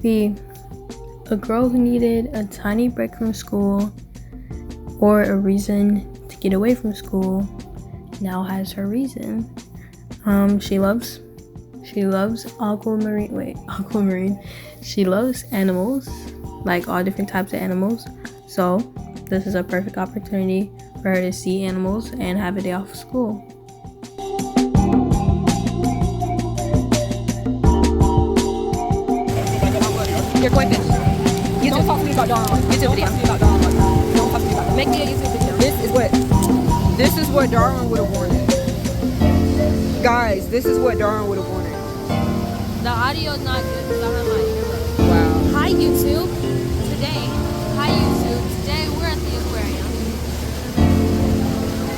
B. A girl who needed a tiny break from school or a reason to get away from school now has her reason. She loves aquamarine. She loves animals, like all different types of animals. So this is a perfect opportunity for her to see animals and have a day off of school. You're going fish. YouTube. Don't talk to me about Dawn. YouTube video. Don't talk to me about Dawn. Make me a YouTube video. This is what Darwin would have wanted. Guys, this is what Darwin would have wanted. The audio is not good because I have my earbuds. Wow. Hi YouTube. Today we're at the aquarium.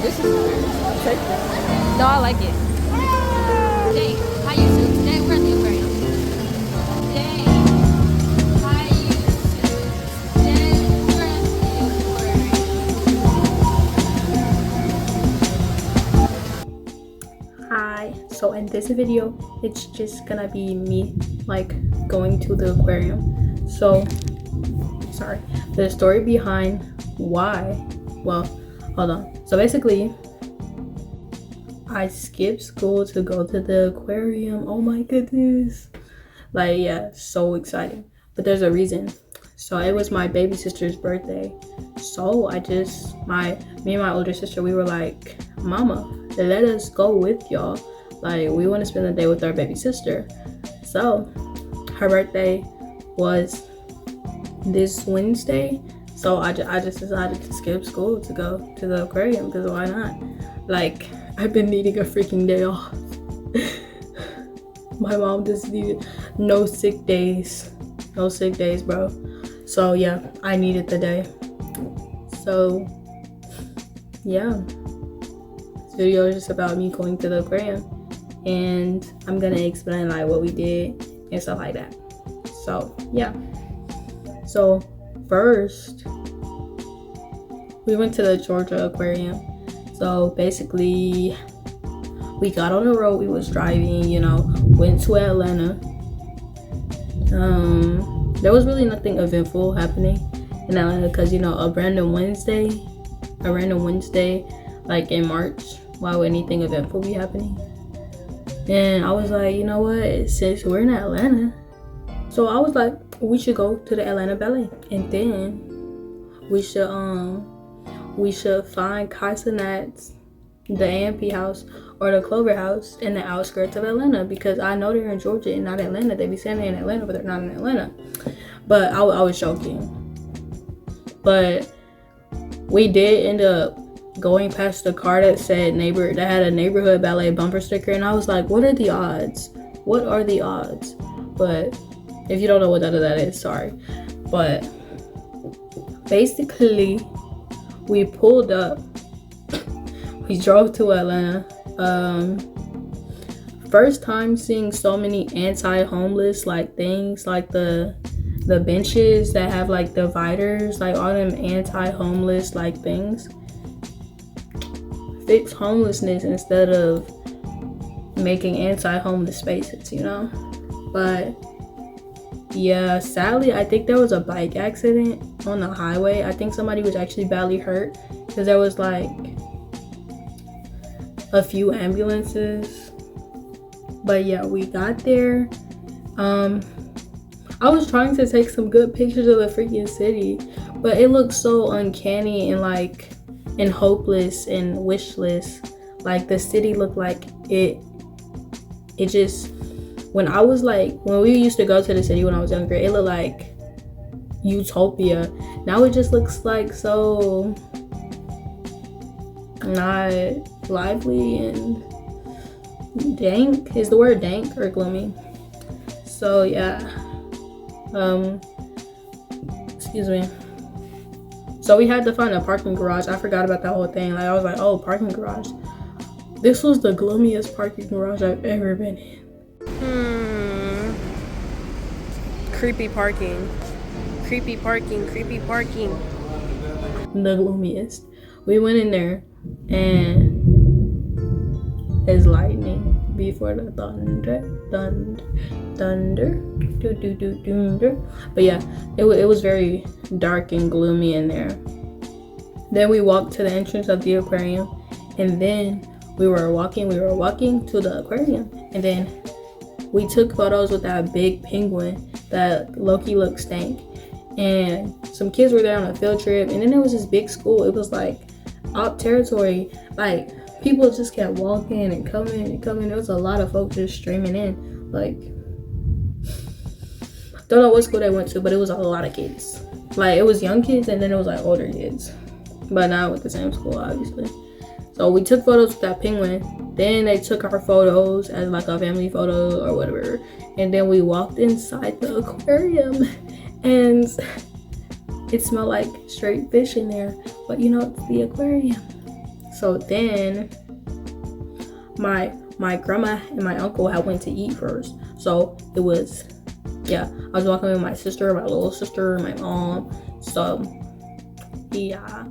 This is weird. No, I like it. Today, hi YouTube. Today we're at the aquarium. Today, hi YouTube. Today we're at the aquarium. Hi. So in this video, it's just gonna be me like going to the aquarium. So, sorry. The story behind why. Well, hold on. So basically, I skipped school to go to the aquarium. Oh my goodness. Like, yeah, so exciting. But there's a reason. So it was my baby sister's birthday. So me and my older sister, we were like, Mama, let us go with y'all. Like, we want to spend the day with our baby sister. So her birthday was this Wednesday. So I just decided to skip school to go to the aquarium, because why not? Like, I've been needing a freaking day off. My mom just needed no sick days, bro. So yeah, I needed the day. So yeah, this video is just about me going to the aquarium, and I'm gonna explain like what we did and stuff like that. So yeah, so first we went to the Georgia aquarium. So basically, we got on the road, we was driving, went to Atlanta. There was really nothing eventful happening in Atlanta, because a random Wednesday like in March, why would anything eventful be happening? And I was like, you know what, since we're in Atlanta, so I was like, we should go to the Atlanta Ballet, and then we should find Casanats, the AMP house, or the Clover house in the outskirts of Atlanta, because I know they're in Georgia and not Atlanta. They be saying they're in Atlanta, but they're not in Atlanta. But I was joking. But we did end up going past the car that said that had a neighborhood ballet bumper sticker, and I was like, what are the odds? But if you don't know what that is, sorry. But basically, we pulled up, we drove to Atlanta. First time seeing so many anti-homeless like things, like the benches that have like dividers, like all them anti-homeless like things. Fix homelessness instead of making anti-homeless spaces, But yeah, sadly, I think there was a bike accident on the highway. I think somebody was actually badly hurt, because there was like a few ambulances. But yeah, we got there. I was trying to take some good pictures of the freaking city, but it looked so uncanny and hopeless and wishless. Like, the city looked like it just, when we used to go to the city when I was younger, it looked like utopia. Now it just looks like so not lively, and dank. Is the word dank or gloomy? So yeah, excuse me. So we had to find a parking garage. I forgot about that whole thing. Like, I was like, oh, parking garage. This was the gloomiest parking garage I've ever been in. Creepy parking. The gloomiest. We went in there, and it's lightning before the thunder. thunder. But yeah, it was very dark and gloomy in there. Then we walked to the entrance of the aquarium, and then we were walking to the aquarium, and then we took photos with that big penguin that Loki looked stank. And some kids were there on a field trip, and then there was this big school. It was like op territory. Like people just kept walking and coming. There was a lot of folks just streaming in. Like, don't know what school they went to, but it was a lot of kids. Like it was young kids, and then it was like older kids, but not with the same school, obviously. So we took photos with that penguin. Then they took our photos as like a family photo or whatever. And then we walked inside the aquarium, and it smelled like straight fish in there. But you know, it's the aquarium. So then my grandma and my uncle had went to eat first. So it was, yeah, I was walking with my sister, my little sister, my mom. So yeah,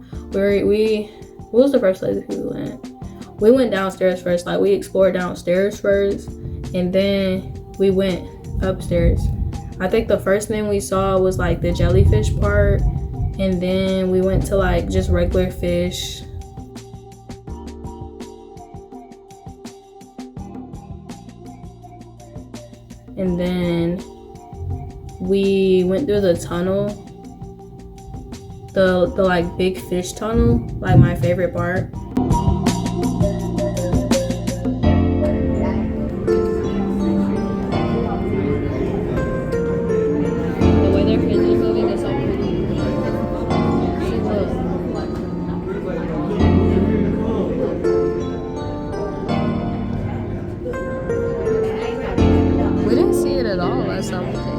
what was the first place we went? We went downstairs first. Like we explored downstairs first, and then we went upstairs. I think the first thing we saw was like the jellyfish part, and then we went to like just regular fish. And then we went through the tunnel, the like big fish tunnel, like my favorite part. The way their fish is moving is so pretty. We didn't see it at all last time we came.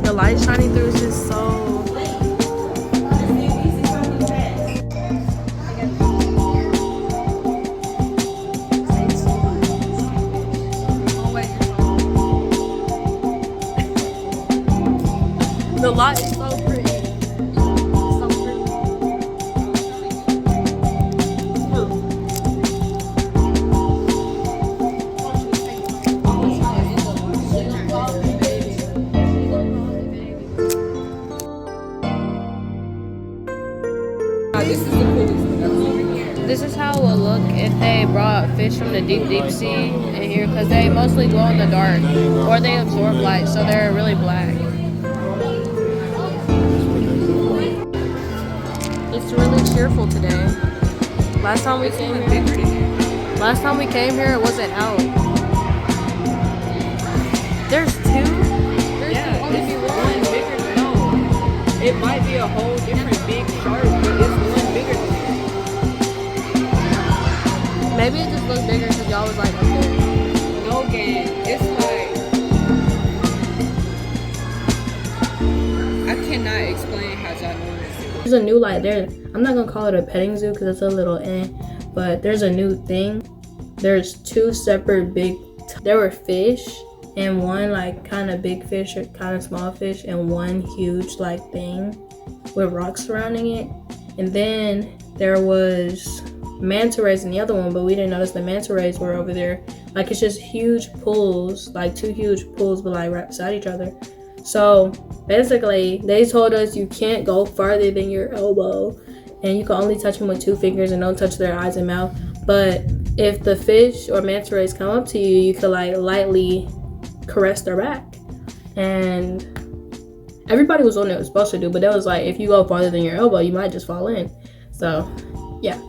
The light shining through is just so. The light is so pretty. So pretty. This is how it would look if they brought fish from the deep sea in here, because they mostly glow in the dark or they absorb light, so they're really black. It's really cheerful today. Last time we came here, it wasn't out. There's two? Yeah, it's one bigger than no. It might be a whole different big shark, but it's one bigger than it. Maybe it just looked bigger because y'all was like up there. No game. It's like, I cannot explain how ginormous it is. There's a new light there. I'm not gonna call it a petting zoo because it's a little but there's a new thing. There's two separate there were fish, and one like kind of big fish or kind of small fish, and one huge like thing with rocks surrounding it. And then there was manta rays in the other one, but we didn't notice the manta rays were over there. Like it's just huge pools, like two huge pools, but like right beside each other. So basically they told us you can't go farther than your elbow, and you can only touch them with 2 fingers and don't touch their eyes and mouth. But if the fish or manta rays come up to you, you could like lightly caress their back. And everybody was on what it was supposed to do, but that was like, if you go farther than your elbow, you might just fall in. So yeah.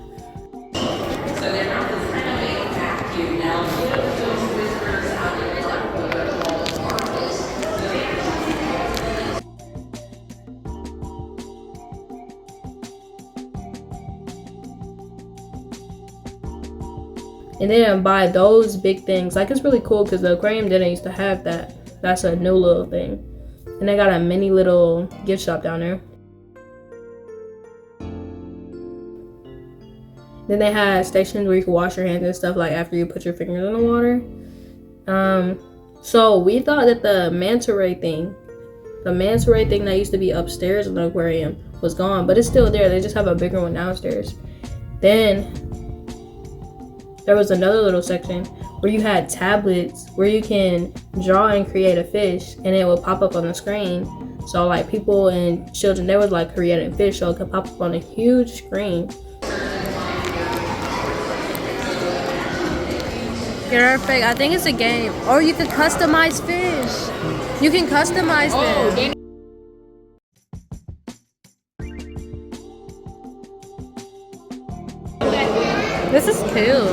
And they didn't buy those big things. Like, it's really cool because the aquarium didn't used to have that. That's a new little thing. And they got a mini little gift shop down there. Then they had stations where you could wash your hands and stuff, like after you put your fingers in the water. So we thought that the manta ray thing that used to be upstairs in the aquarium was gone, but it's still there. They just have a bigger one downstairs. Then there was another little section where you had tablets where you can draw and create a fish, and it would pop up on the screen. So like people and children, they was like creating fish, so it could pop up on a huge screen. Perfect. I think it's a game. Or you could customize fish. You can customize them. This is cool.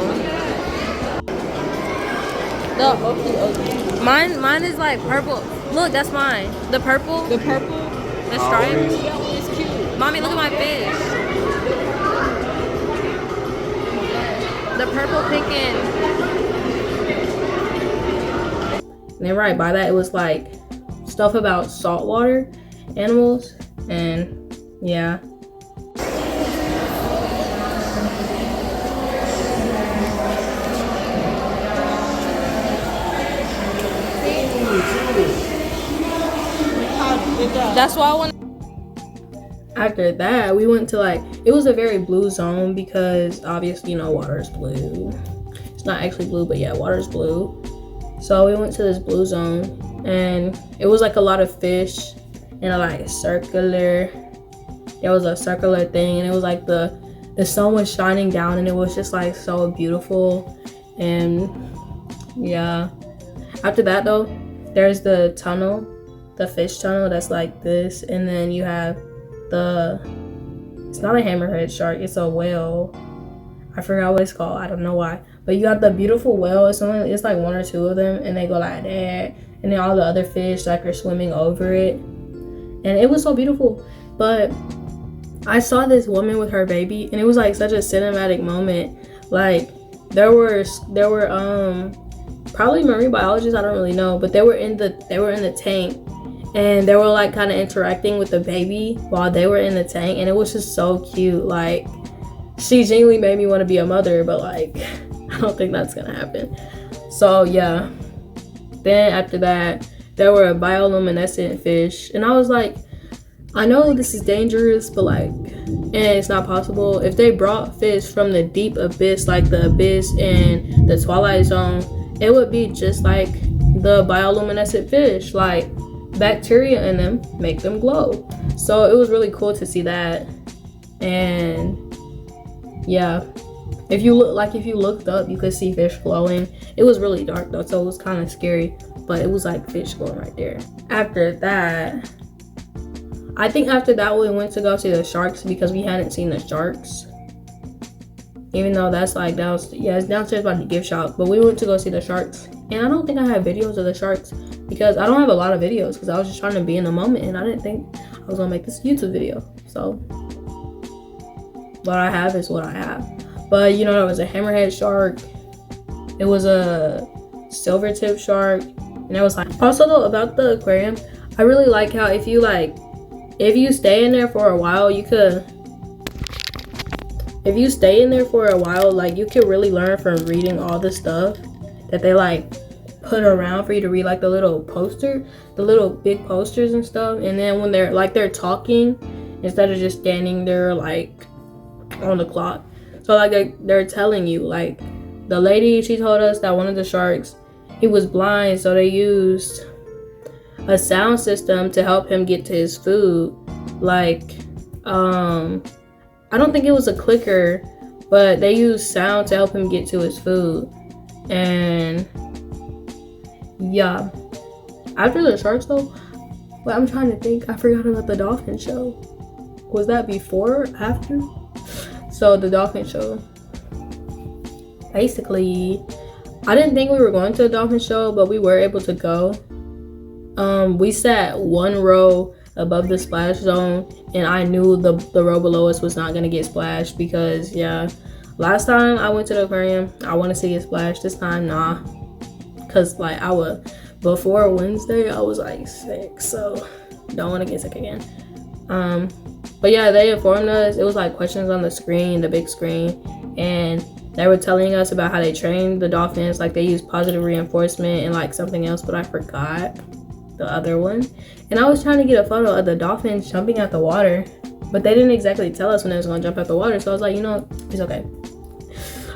Mine is like purple. Look, that's mine. The purple. The purple. The stripes. That one is cute. Mommy, look at my fish. The purple, pink, and then right by that, it was like stuff about saltwater animals, and yeah. That's why I want. After that, we went to like, it was a very blue zone because obviously, you know, water is blue. It's not actually blue, but yeah, water is blue. So we went to this blue zone, and it was like a lot of fish and a like circular. There was a circular thing, and it was like the sun was shining down, and it was just like so beautiful. And yeah, after that though, there's the tunnel, the fish tunnel that's like this, and then you have it's not a hammerhead shark, it's a whale. I forgot what it's called, I don't know why. But you got the beautiful whale, it's like 1 or 2 of them, and they go like that, and then all the other fish like are swimming over it, and it was so beautiful. But I saw this woman with her baby, and it was like such a cinematic moment. Like there were probably marine biologists, I don't really know, but they were in the tank, and they were like kind of interacting with the baby while they were in the tank, and it was just so cute. Like, she genuinely made me want to be a mother, but like I don't think that's gonna happen. So yeah, then after that there were bioluminescent fish, and I was like, I know this is dangerous, but like, and it's not possible. If they brought fish from the deep abyss, like the abyss and the Twilight Zone, it would be just like the bioluminescent fish. Like, bacteria in them make them glow. So it was really cool to see that. And yeah, if you looked up, you could see fish glowing. It was really dark though, so it was kind of scary, but it was like fish glowing right there. After that, I think after that we went to go see the sharks because we hadn't seen the sharks. Even though that's like it's downstairs by the gift shop, but we went to go see the sharks. And I don't think I have videos of the sharks because I don't have a lot of videos because I was just trying to be in the moment, and I didn't think I was gonna make this YouTube video. So what I have is what I have. But you know, there was a hammerhead shark, it was a silver tip shark, and it was like, also though, about the aquarium, I really like how if you stay in there for a while, you could like you could really learn from reading all the stuff that they like put around for you to read, like the little big posters and stuff. And then when they're talking instead of just standing there like on the clock, so like they're telling you, like the lady, she told us that one of the sharks, he was blind, so they used a sound system to help him get to his food. Like, I don't think it was a clicker, but they used sound to help him get to his food. And yeah, after the sharks though, well, I'm trying to think. I forgot about the dolphin show. Was that before or after? So the dolphin show. Basically, I didn't think we were going to a dolphin show, but we were able to go. We sat one row above the splash zone, and I knew the row below us was not gonna get splashed because yeah, last time I went to the aquarium, I wanted to get splashed. This time, nah, cause like before Wednesday, I was like sick, so don't want to get sick again. But yeah, they informed us. It was like questions on the screen, the big screen, and they were telling us about how they train the dolphins. Like they use positive reinforcement and like something else, but I forgot the other one. And I was trying to get a photo of the dolphins jumping out the water, but they didn't exactly tell us when they was gonna jump out the water. So I was like, you know, it's okay.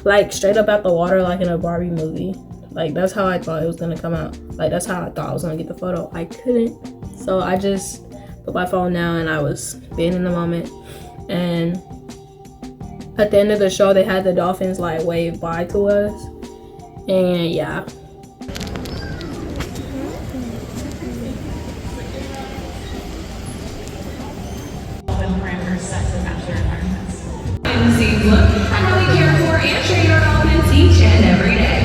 Like straight up out the water, like in a Barbie movie. Like that's how I thought it was gonna come out. Like that's how I thought I was gonna get the photo. I couldn't. So I just put my phone down and I was being in the moment. And at the end of the show, they had the dolphins like wave bye to us. And yeah. Look at how we care for and train our dolphins each and every day.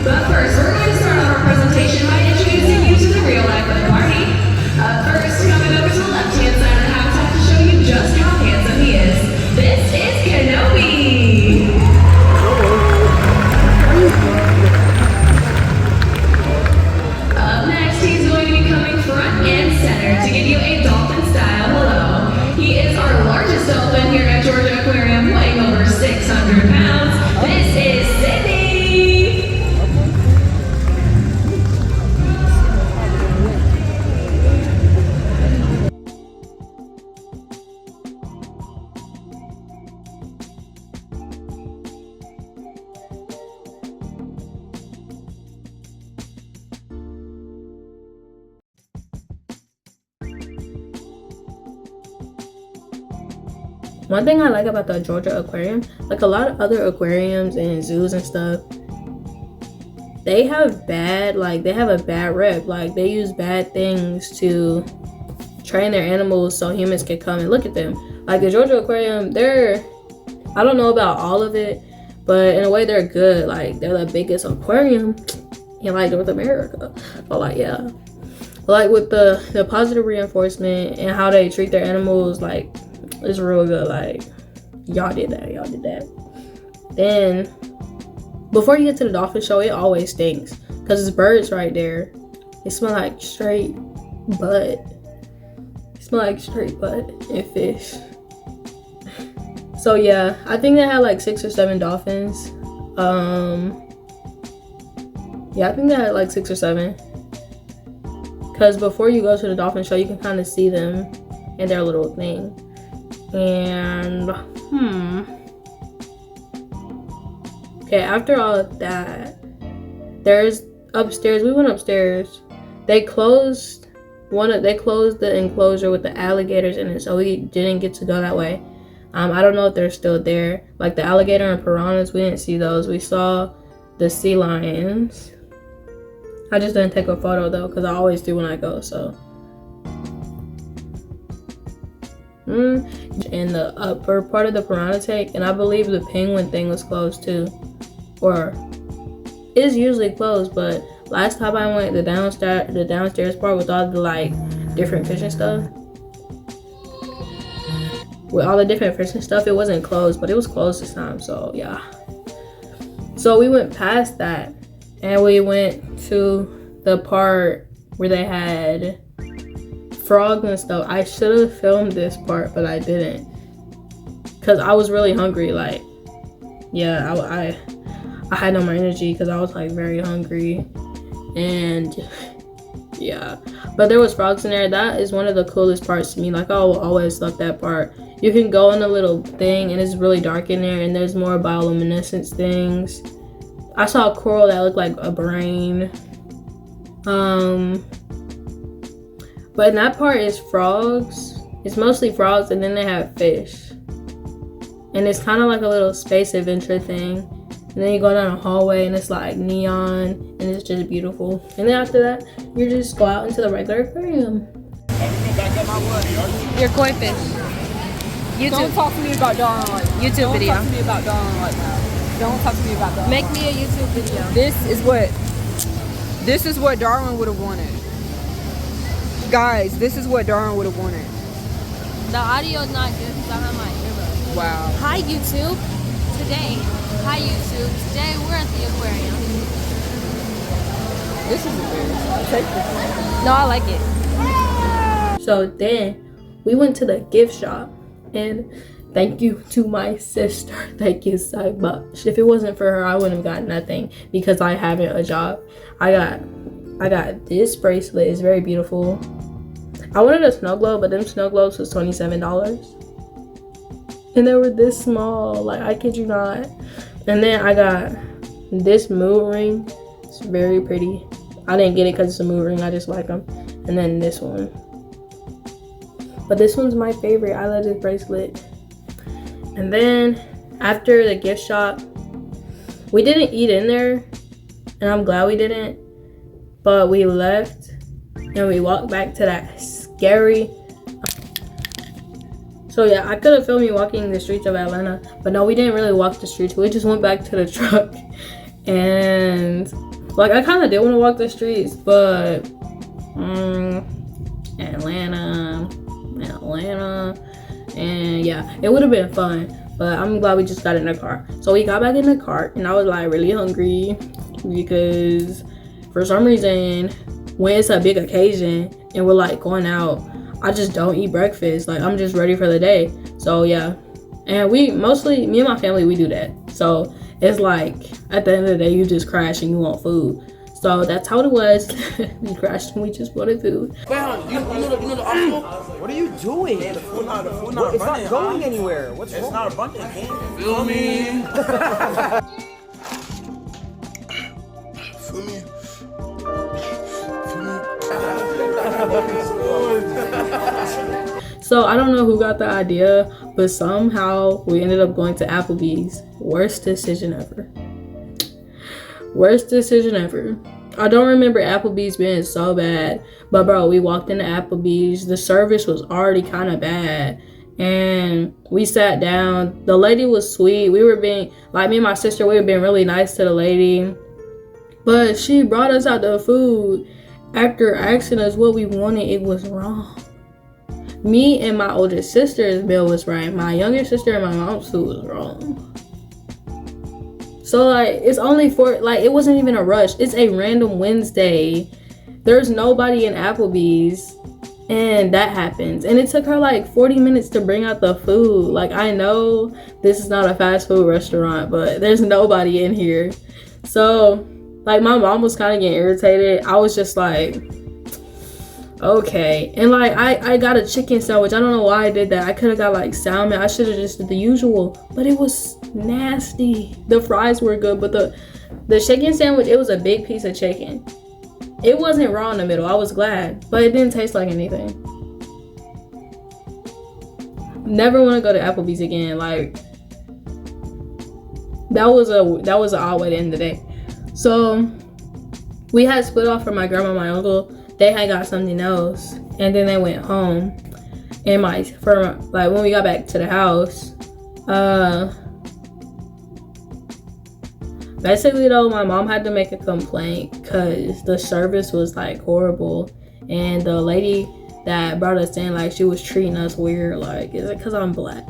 But first, we're going to start off our presentation by introducing you to the real life of Marty. First, coming over to the left-hand side of the habitat to show you just how handsome he is. This is Kenobi. Up next, he's going to be coming front and center to give you a dolphin-style hello. He is our largest dolphin here at Georgia Aquarium, weighing over 600 pounds. This is Sydney. One thing I like about the Georgia Aquarium, like a lot of other aquariums and zoos and stuff, they have a bad rep. Like they use bad things to train their animals so humans can come and look at them. Like the Georgia Aquarium, I don't know about all of it, but in a way they're good. Like they're the biggest aquarium in like North America. But like yeah, like with the positive reinforcement and how they treat their animals, like it's real good. Like y'all did that. Then before you get to the dolphin show, it always stinks because it's birds right there. It smell like straight butt. And fish. So yeah, I think they had like 6 or 7 dolphins. Yeah, I think they had like 6 or 7. Because before you go to the dolphin show, you can kind of see them in their little thing. And okay, after all of that, there's upstairs. We went upstairs. They closed the enclosure with the alligators in it, so we didn't get to go that way. I don't know if they're still there. Like the alligator and piranhas, we didn't see those. We saw the sea lions. I just didn't take a photo though, because I always do when I go. So in the upper part of the piranha tank, and I believe the penguin thing was closed too, or is usually closed. But last time I went, the downstairs part with all the like different fish and stuff, it wasn't closed, but it was closed this time. So yeah, so we went past that and we went to the part where they had frogs and stuff. I should have filmed this part, but I didn't because I was really hungry. Like yeah, I had no more energy because I was like very hungry. And yeah, but there was frogs in there. That is one of the coolest parts to me. Like I will always love that part. You can go in a little thing and it's really dark in there, and there's more bioluminescence things. I saw a coral that looked like a brain. But in that part is frogs. It's mostly frogs, and then they have fish. And it's kind of like a little space adventure thing. And then you go down a hallway and it's like neon and it's just beautiful. And then after that, you just go out into the regular aquarium. Your koi fish. YouTube. Don't talk to me about Darwin like that. YouTube video. Don't talk to me about Darwin like that. Don't talk to me about Darwin. Make me a YouTube video. This is what Darwin would have wanted. Guys, this is what Darwin would have wanted. The audio is not good because I have my earbuds. Wow. Hi YouTube. Today we're at the aquarium. This is embarrassing. Take this. No, I like it. So then we went to the gift shop, and thank you to my sister. Thank you so much. If it wasn't for her, I wouldn't have got nothing because I haven't a job. I got this bracelet. It's very beautiful. I wanted a snow globe, but them snow globes was $27. And they were this small, like I kid you not. And then I got this mood ring. It's very pretty. I didn't get it because it's a mood ring. I just like them. And then this one. But this one's my favorite. I love this bracelet. And then after the gift shop, we didn't eat in there. And I'm glad we didn't. But we left and we walked back to that scary. So yeah, I could have filmed me walking the streets of Atlanta, but no, we didn't really walk the streets. We just went back to the truck, and like I kind of did want to walk the streets, but Atlanta, and yeah, it would have been fun. But I'm glad we just got in the car. So we got back in the car, and I was like really hungry because for some reason, when it's a big occasion and we're like going out, I just don't eat breakfast. Like I'm just ready for the day. So yeah, and me and my family, we do that. So it's like at the end of the day, you just crash and you want food. So that's how it was. We crashed and we just wanted food. What are you doing? The food not it's not going anywhere. What's wrong? It's not abundant. Feel me? Feel me? So I don't know who got the idea, but somehow we ended up going to Applebee's. Worst decision ever. Worst decision ever. I don't remember Applebee's being so bad, but bro, we walked into Applebee's. The service was already kind of bad, and we sat down. The lady was sweet. We were being like, me and my sister, we were being really nice to the lady, but she brought us out the food. After asking us what we wanted, it was wrong. Me and my older sister's meal was right. My younger sister and my mom's food was wrong. So like, it's only it wasn't even a rush. It's a random Wednesday. There's nobody in Applebee's, and that happens. And it took her like 40 minutes to bring out the food. Like, I know this is not a fast food restaurant, but there's nobody in here. So like, my mom was kind of getting irritated. I was just like, okay. And like, I got a chicken sandwich. I don't know why I did that. I could have got like salmon. I should have just did the usual, but it was nasty. The fries were good, but the chicken sandwich, it was a big piece of chicken. It wasn't raw in the middle. I was glad, but it didn't taste like anything. Never want to go to Applebee's again. Like, that was an odd way to end the day. So we had split off from my grandma and my uncle. They had got something else, and then they went home. And when we got back to the house, basically though, my mom had to make a complaint because the service was like horrible, and the lady that brought us in, like, she was treating us weird. Like, is it because I'm black?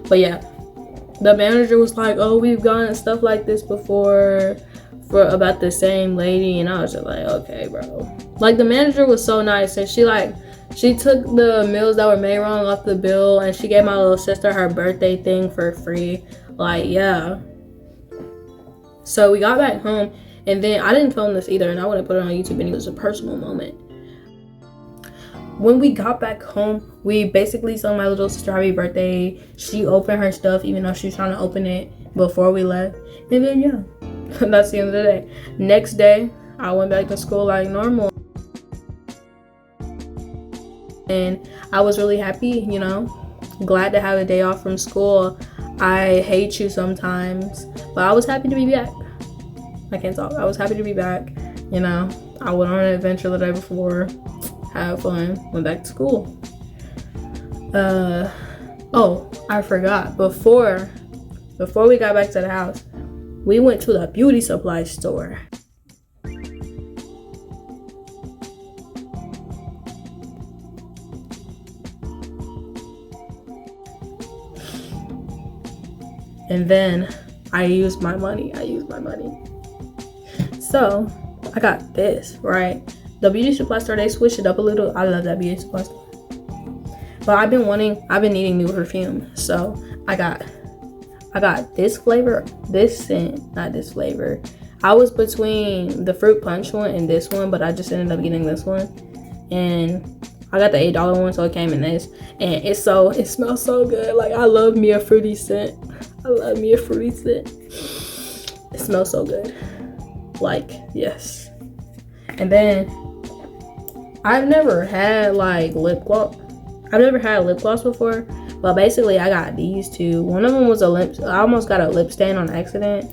But yeah, the manager was like, oh, we've gotten stuff like this before for about the same lady, and I was just like, okay, bro. Like, the manager was so nice, and she took the meals that were made wrong off the bill, and she gave my little sister her birthday thing for free. Like, yeah. So we got back home, and then I didn't film this either, and I wouldn't put it on YouTube, and it was a personal moment. When we got back home, we basically sung my little sister happy birthday. She opened her stuff, even though she was trying to open it before we left. And then yeah, that's the end of the day. Next day, I went back to school like normal. and I was really happy, you know, glad to have a day off from school. I hate you sometimes, but I was happy to be back. I can't talk. I was happy to be back, you know. I went on an adventure the day before, had fun, went back to school. Oh, I forgot, before we got back to the house, we went to the beauty supply store. And then I used my money. So I got this, right? The beauty supply store, they switched it up a little. I love that beauty supply store. But I've been needing new perfume. So I got this flavor, this scent, not this flavor. I was between the fruit punch one and this one, but I just ended up getting this one. And I got the $8 one, so it came in this. And it smells so good. Like, I love me a fruity scent. It smells so good. Like, yes. And then I've never had like lip gloss. I've never had lip gloss before, but basically I got these two. One of them was I almost got a lip stain on accident,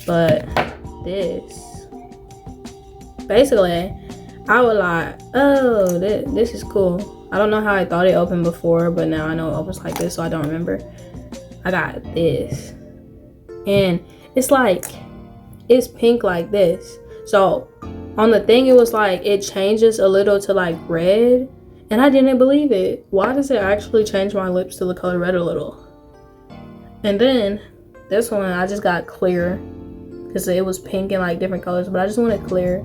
but this, basically I was like, oh, this is cool. I don't know how I thought it opened before, but now I know it opens like this, so I don't remember. I got this, and it's like, it's pink like this. So on the thing, it was like, it changes a little to like red, and I didn't believe it. Why does it actually change my lips to the color red a little? And then this one, I just got clear, because it was pink and like different colors, but I just wanted clear.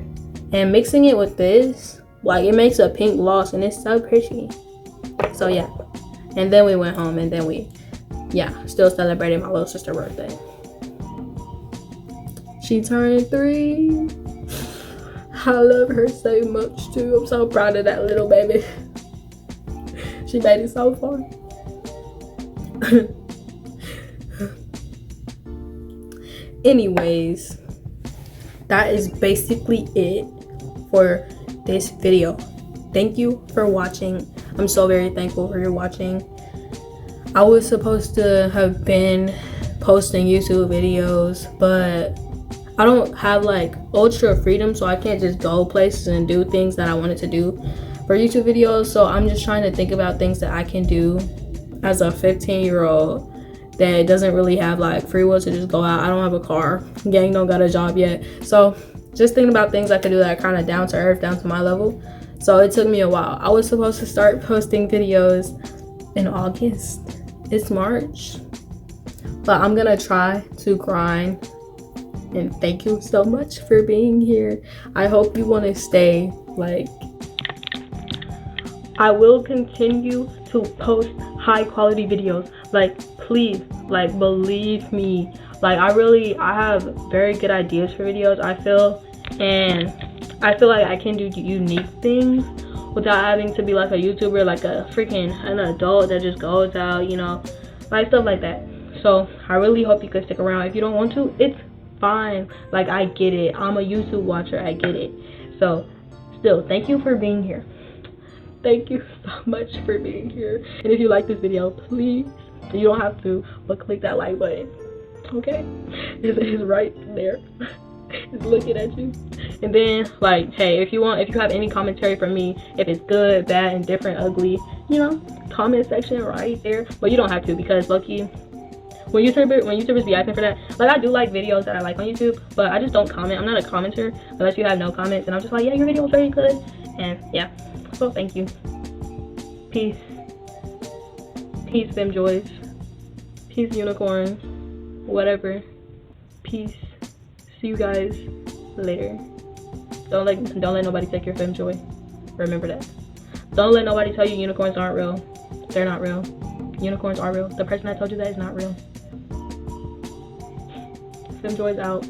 And mixing it with this, like, it makes a pink gloss, and it's so pretty. So yeah, and then we went home, and then we, still celebrating my little sister's birthday. She turned 3. I love her so much too. I'm so proud of that little baby. She made it so far. Anyways, that is basically it for this video. Thank you for watching. I'm so very thankful for your watching. I was supposed to have been posting YouTube videos, but I don't have like ultra freedom, so I can't just go places and do things that I wanted to do for YouTube videos. So I'm just trying to think about things that I can do as a 15-year-old that doesn't really have like free will to just go out. I don't have a car. Gang don't got a job yet. So just thinking about things I could do that are kind of down to earth, down to my level. So it took me a while. I was supposed to start posting videos in August. It's March. But I'm gonna try to grind. And thank you so much for being here. I hope you want to stay. Like, I will continue to post high quality videos. Like, please, like, believe me. Like, I have very good ideas for videos, I feel. And I feel like I can do unique things without having to be like a YouTuber, like an adult that just goes out, you know, like stuff like that. So I really hope you could stick around. If you don't want to, it's fine. Like, I get it. I'm a YouTube watcher. I get it. So still, thank you for being here. Thank you so much for being here. And if you like this video, please, you don't have to, but click that like button. Okay? It's right there. It's looking at you. And then, like, hey, if you have any commentary from me, if it's good, bad, indifferent, ugly, you know, comment section right there. But you don't have to, because low-key, when YouTubers be asking for that, like, I do like videos that I like on YouTube, but I just don't comment. I'm not a commenter unless you have no comments, and I'm just like, yeah, your video was very good. And yeah, so thank you. Peace, fem joys. Peace, unicorns. Whatever. Peace. See you guys later. Don't let nobody take your fem joy. Remember that. Don't let nobody tell you unicorns aren't real. They're not real. Unicorns are real. The person that told you that is not real. Fem joy's out.